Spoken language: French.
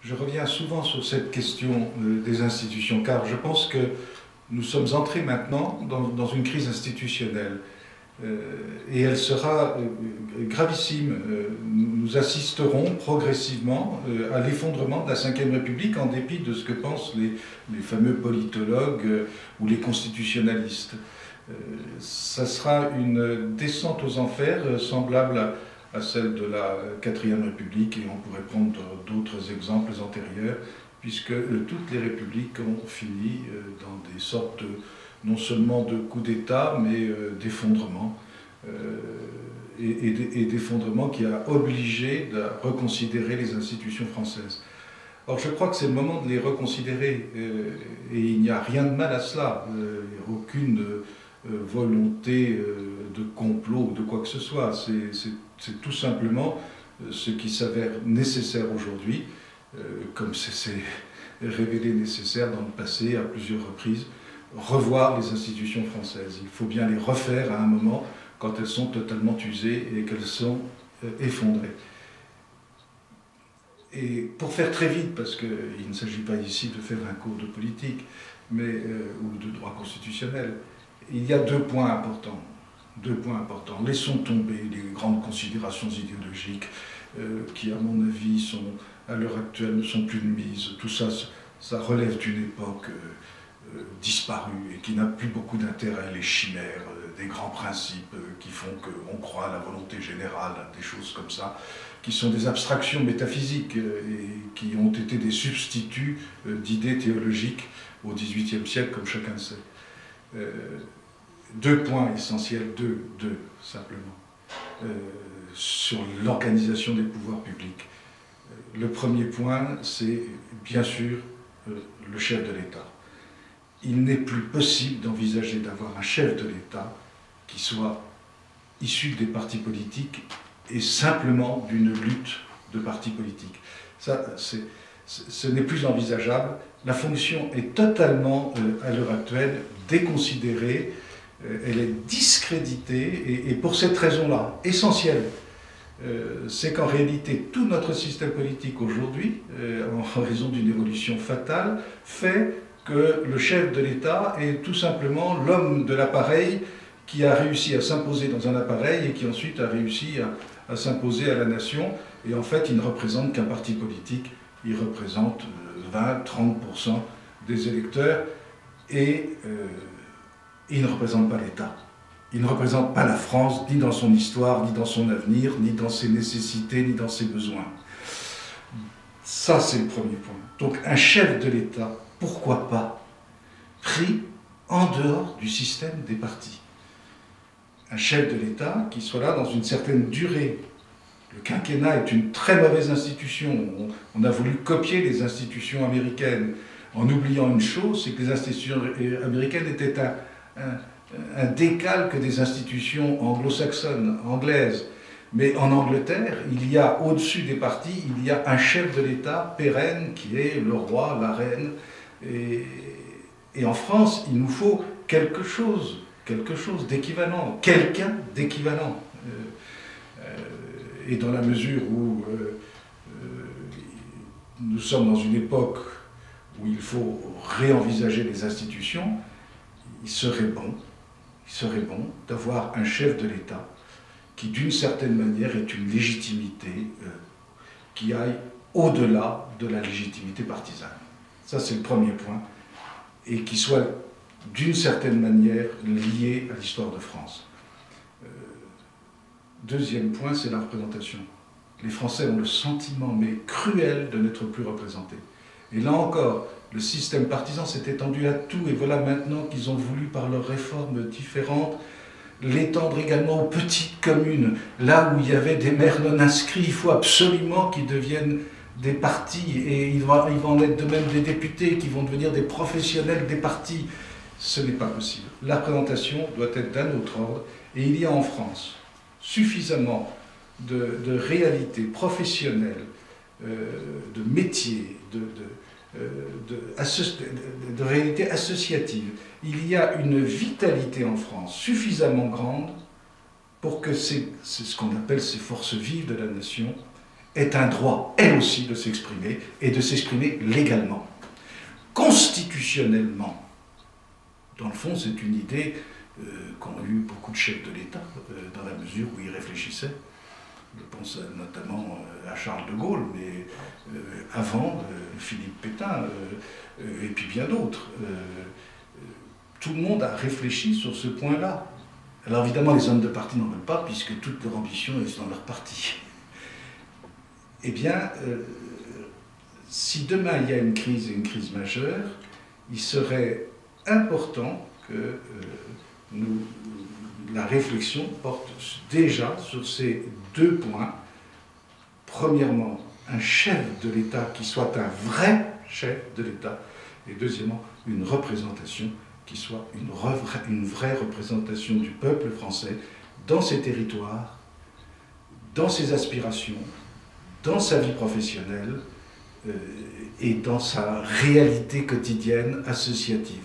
Je reviens souvent sur cette question des institutions, car je pense que nous sommes entrés maintenant dans une crise institutionnelle. Et elle sera gravissime. Nous assisterons progressivement à l'effondrement de la Ve République en dépit de ce que pensent les fameux politologues ou les constitutionnalistes. Ça sera une descente aux enfers semblable à celle de la Quatrième République, et on pourrait prendre d'autres exemples antérieurs, puisque toutes les républiques ont fini dans des sortes non seulement de coups d'État, mais d'effondrement, et d'effondrement qui a obligé de reconsidérer les institutions françaises. Or, je crois que c'est le moment de les reconsidérer, et il n'y a rien de mal à cela, aucune volonté de complot ou de quoi que ce soit. C'est tout simplement ce qui s'avère nécessaire aujourd'hui, comme c'est révélé nécessaire dans le passé à plusieurs reprises, revoir les institutions françaises. Il faut bien les refaire à un moment quand elles sont totalement usées et qu'elles sont effondrées. Et pour faire très vite, parce qu'il ne s'agit pas ici de faire un cours de politique ou de droit constitutionnel, il y a deux points importants. Laissons tomber les grandes considérations idéologiques qui, à mon avis, à l'heure actuelle, ne sont plus de mise. Tout ça, ça relève d'une époque disparue et qui n'a plus beaucoup d'intérêt, les chimères, des grands principes qui font qu'on croit à la volonté générale, des choses comme ça, qui sont des abstractions métaphysiques et qui ont été des substituts d'idées théologiques au XVIIIe siècle, comme chacun le sait. Deux points essentiels, deux simplement, sur l'organisation des pouvoirs publics. Le premier point, c'est bien sûr le chef de l'État. Il n'est plus possible d'envisager d'avoir un chef de l'État qui soit issu des partis politiques et simplement d'une lutte de partis politiques. Ça, ce n'est plus envisageable. La fonction est totalement, à l'heure actuelle, déconsidérée. Elle est discréditée, et pour cette raison-là, essentielle, c'est qu'en réalité, tout notre système politique aujourd'hui, en raison d'une évolution fatale, fait que le chef de l'État est tout simplement l'homme de l'appareil qui a réussi à s'imposer dans un appareil et qui ensuite a réussi à s'imposer à la nation. Et en fait, il ne représente qu'un parti politique, il représente 20-30% des électeurs, et il ne représente pas l'État. Il ne représente pas la France, ni dans son histoire, ni dans son avenir, ni dans ses nécessités, ni dans ses besoins. Ça, c'est le premier point. Donc, un chef de l'État, pourquoi pas, pris en dehors du système des partis. Un chef de l'État qui soit là dans une certaine durée. Le quinquennat est une très mauvaise institution. On a voulu copier les institutions américaines en oubliant une chose, c'est que les institutions américaines étaient un décalque des institutions anglo-saxonnes, anglaises. Mais en Angleterre, il y a au-dessus des partis, il y a un chef de l'État pérenne qui est le roi, la reine. Et en France, il nous faut quelque chose d'équivalent, quelqu'un d'équivalent. Et dans la mesure où nous sommes dans une époque où il faut réenvisager les institutions, il serait bon d'avoir un chef de l'État qui, d'une certaine manière, ait une légitimité qui aille au-delà de la légitimité partisane. Ça, c'est le premier point. Et qui soit, d'une certaine manière, lié à l'histoire de France. Deuxième point, c'est la représentation. Les Français ont le sentiment, mais cruel, de n'être plus représentés. Et là encore, le système partisan s'est étendu à tout, et voilà maintenant qu'ils ont voulu, par leurs réformes différentes, l'étendre également aux petites communes. Là où il y avait des maires non inscrits, il faut absolument qu'ils deviennent des partis, et il va en être de même des députés qui vont devenir des professionnels des partis. Ce n'est pas possible. La représentation doit être d'un autre ordre, et il y a en France suffisamment de réalités professionnelles, de métiers, de réalités associatives. Il y a une vitalité en France suffisamment grande pour que c'est ce qu'on appelle ces forces vives de la nation est un droit, elle aussi, de s'exprimer, et de s'exprimer légalement. Constitutionnellement, dans le fond, c'est une idée qu'ont eu beaucoup de chefs de l'État, dans la mesure où ils réfléchissaient. Je pense notamment à Charles de Gaulle, mais avant, Philippe Pétain, et puis bien d'autres. Tout le monde a réfléchi sur ce point-là. Alors évidemment, les hommes de parti n'en veulent pas, puisque toute leur ambition est dans leur parti. Eh bien, si demain il y a une crise, et une crise majeure, il serait important que la réflexion porte déjà sur ces deux points. Premièrement, un chef de l'État qui soit un vrai chef de l'État, et deuxièmement, une représentation qui soit une vraie représentation du peuple français dans ses territoires, dans ses aspirations, dans sa vie professionnelle et dans sa réalité quotidienne associative.